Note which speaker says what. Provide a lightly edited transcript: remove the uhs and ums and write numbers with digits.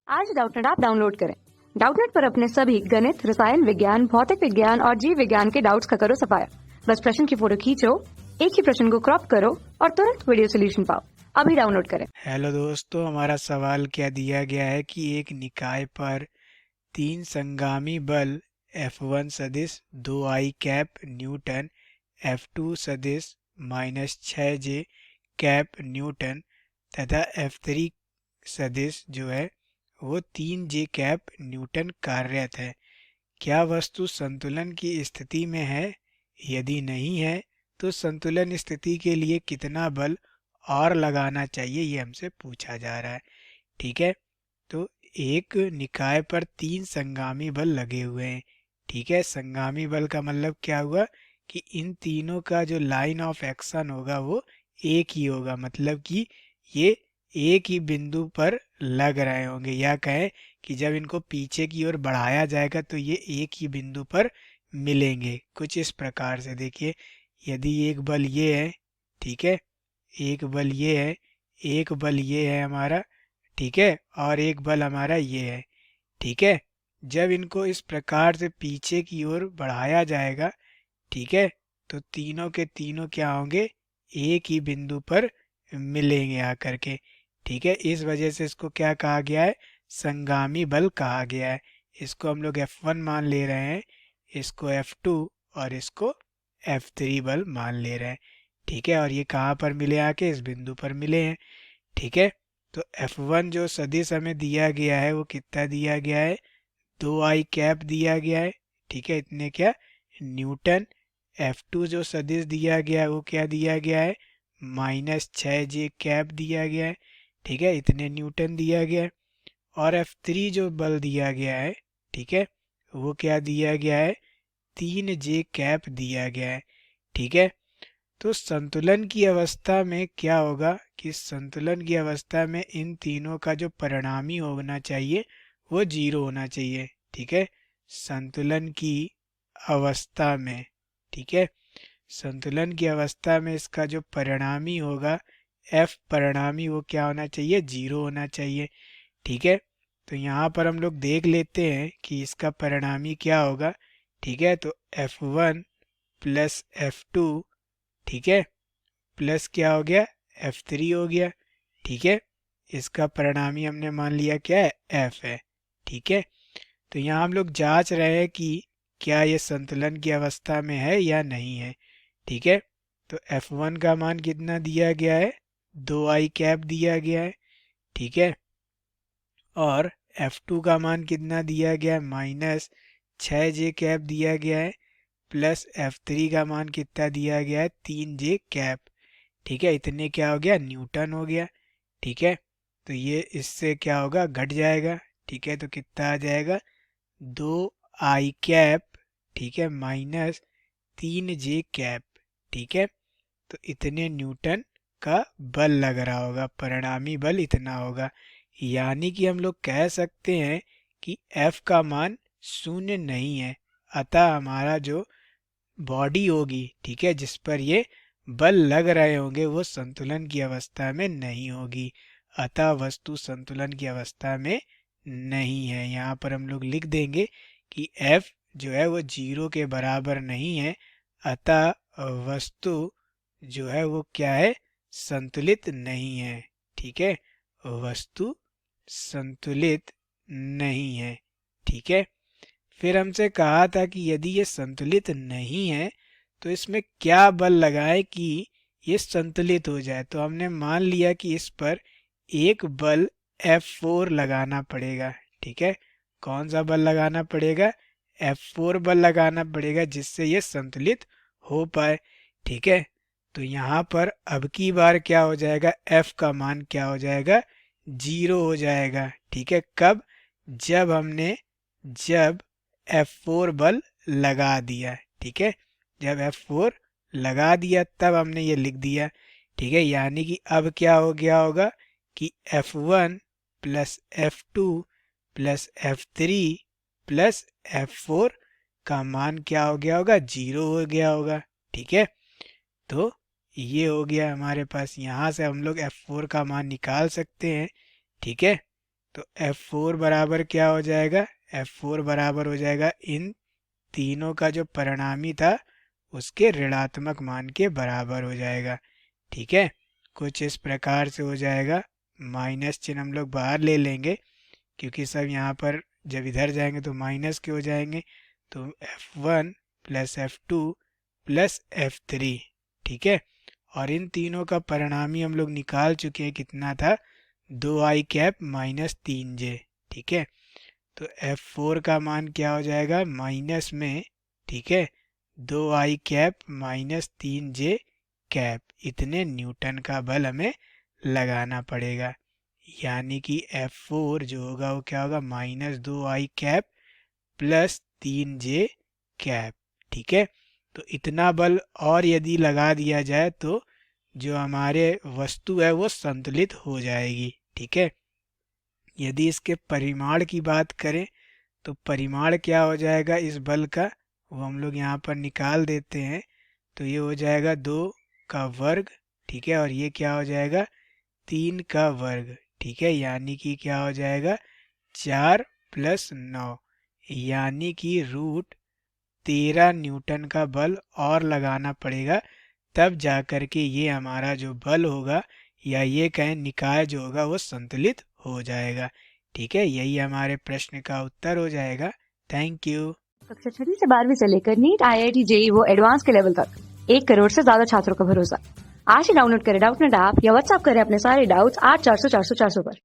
Speaker 1: आज Doubtnut app download करें। Doubtnut पर अपने सभी गणित, रसायन विज्ञान, भौतिक विज्ञान और जीव विज्ञान के डाउट्स का करो सफाया। बस प्रश्न की फोटो खींचो, एक ही प्रश्न को क्रॉप करो और तुरंत वीडियो सोल्यूशन पाओ। अभी डाउनलोड करें।
Speaker 2: हेलो दोस्तों, हमारा सवाल क्या दिया गया है कि एक निकाय पर तीन संगामी बल F1 सदिश 2I कैप न्यूटन, F2 सदिश -6J कैप न्यूटन तथा F3 सदिश जो है वो 3J कैप न्यूटन कार्यरत है। क्या वस्तु संतुलन की स्थिति में है? यदि नहीं है तो संतुलन स्थिति के लिए कितना बल और लगाना चाहिए, ये हमसे पूछा जा रहा है। ठीक है, तो एक निकाय पर तीन संगामी बल लगे हुए हैं। ठीक है, संगामी बल का मतलब क्या हुआ कि इन तीनों का जो लाइन ऑफ एक्शन होगा वो एक ही होगा, मतलब कि ये एक ही बिंदु पर लग रहे होंगे, या कहें कि जब इनको पीछे की ओर बढ़ाया जाएगा तो ये एक ही बिंदु पर मिलेंगे। कुछ इस प्रकार से देखिए, यदि एक बल ये है, ठीक है, एक बल ये है, एक बल ये है हमारा, ठीक है, और एक बल हमारा ये है। ठीक है, जब इनको इस प्रकार से पीछे की ओर बढ़ाया जाएगा, ठीक है, तो तीनों के तीनों क्या होंगे, एक ही बिंदु पर मिलेंगे आकर के। ठीक है, इस वजह से इसको क्या कहा गया है, संगामी बल कहा गया है। इसको हम लोग F1 मान ले रहे हैं, इसको F2 और इसको F3 बल मान ले रहे हैं। ठीक है, और ये कहाँ पर मिले, आके इस बिंदु पर मिले हैं। ठीक है, तो F1 जो सदिश हमें दिया गया है वो कितना दिया गया है, 2I कैप दिया गया है। ठीक है, इतने क्या, न्यूटन। F2 जो सदिश दिया गया है वो क्या दिया गया है, -6J कैप दिया गया है। ठीक है, इतने न्यूटन दिया गया है। और F3 जो बल दिया गया है, ठीक है, वो क्या दिया गया है, 3J कैप दिया गया है। ठीक है, तो संतुलन की अवस्था में क्या होगा कि संतुलन की अवस्था में इन तीनों का जो परिणामी होना चाहिए वो 0 होना चाहिए। ठीक है, संतुलन की अवस्था में, ठीक है, संतुलन की अवस्था में इसका जो परिणामी होगा, F परिणामी, वो क्या होना चाहिए, 0 होना चाहिए। ठीक है, तो यहाँ पर हम लोग देख लेते हैं कि इसका परिणामी क्या होगा। ठीक है, तो F1 प्लस F2, ठीक है, प्लस क्या हो गया, F3 हो गया। ठीक है, इसका परिणामी हमने मान लिया क्या है, F है। ठीक है, तो यहाँ हम लोग जांच रहे हैं कि क्या ये संतुलन की अवस्था में है या नहीं है। ठीक है, तो F1 का मान कितना दिया गया है, 2I कैप दिया गया है। ठीक है, और F2 का मान कितना दिया गया है, -6J कैप दिया गया है, प्लस F3 का मान कितना दिया गया है, 3J कैप। ठीक है, इतने क्या हो गया, न्यूटन हो गया। ठीक है, तो ये इससे क्या होगा, घट जाएगा। ठीक है, तो कितना आ जाएगा, 2I कैप, ठीक है, -3J कैप। ठीक है, तो इतने न्यूटन का बल लग रहा होगा, परिणामी बल इतना होगा। यानी कि हम लोग कह सकते हैं कि F का मान शून्य नहीं है, अतः हमारा जो बॉडी होगी, ठीक है, जिस पर ये बल लग रहे होंगे वो संतुलन की अवस्था में नहीं होगी, अतः वस्तु संतुलन की अवस्था में नहीं है। यहाँ पर हम लोग लिख देंगे कि F जो है वो 0 के बराबर नहीं है, अतः वस्तु जो है वो क्या है, संतुलित नहीं है। ठीक है, वस्तु संतुलित नहीं है। ठीक है, फिर हमसे कहा था कि यदि ये संतुलित नहीं है तो इसमें क्या बल लगाए कि ये संतुलित हो जाए। तो हमने मान लिया कि इस पर एक बल F4 लगाना पड़ेगा। ठीक है, कौन सा बल लगाना पड़ेगा, F4 बल लगाना पड़ेगा, जिससे ये संतुलित हो पाए। ठीक है, तो यहाँ पर अब की बार क्या हो जाएगा, F का मान क्या हो जाएगा, 0 हो जाएगा। ठीक है, कब, जब F4 बल लगा दिया। ठीक है, जब F4 लगा दिया तब हमने ये लिख दिया। ठीक है, यानी कि अब क्या हो गया होगा कि F1 plus F2 plus F3 plus F4 का मान क्या हो गया होगा, 0 हो गया होगा। ठीक है, तो ये हो गया हमारे पास, यहाँ से हम लोग F4 का मान निकाल सकते हैं। ठीक है, तो F4 बराबर क्या हो जाएगा, F4 बराबर हो जाएगा इन तीनों का जो परिणामी था उसके ऋणात्मक मान के बराबर हो जाएगा। ठीक है, कुछ इस प्रकार से हो जाएगा। माइनस चिन्ह हम लोग बाहर ले लेंगे क्योंकि सब यहाँ पर जब इधर जाएंगे तो माइनस के हो जाएंगे। तो F1 plus F2 plus F3। ठीक है, और इन तीनों का परिणामी हम लोग निकाल चुके हैं, कितना था, 2i कैप माइनस 3j। ठीक है, तो F4 का मान क्या हो जाएगा, माइनस में, ठीक है, 2i cap minus 3j cap, इतने न्यूटन का बल हमें लगाना पड़ेगा। यानी कि F4 जो होगा वो क्या होगा, minus 2i cap plus 3j cap. ठीक है, तो इतना बल और यदि लगा दिया जाए तो जो हमारे वस्तु है वो संतुलित हो जाएगी। ठीक है, यदि इसके परिमाण की बात करें तो परिमाण क्या हो जाएगा इस बल का, वो हम लोग यहाँ पर निकाल देते हैं। तो ये हो जाएगा 2 का वर्ग। ठीक है, और ये क्या हो जाएगा, 3 का वर्ग। ठीक है, यानी कि क्या हो जाएगा, 4 प्लस 9, यानी कि रूट 13 न्यूटन का बल और लगाना पड़ेगा, तब जा कर के ये हमारा जो बल होगा या ये कहें निकाय जो होगा वो संतुलित हो जाएगा। ठीक है, यही हमारे प्रश्न का उत्तर हो जाएगा। Thank you.
Speaker 1: कक्षा 6वीं से 12वीं से लेकर नीट, IIT, JEE वो एडवांस के लेवल तक 1 करोड़ से ज्यादा छात्रों का भरोसा। आज ही डाउनलोड करें डाउटनेट ऐप या व्हाट्सएप करें अपने सारे डाउट्स 8400 400 400 पर।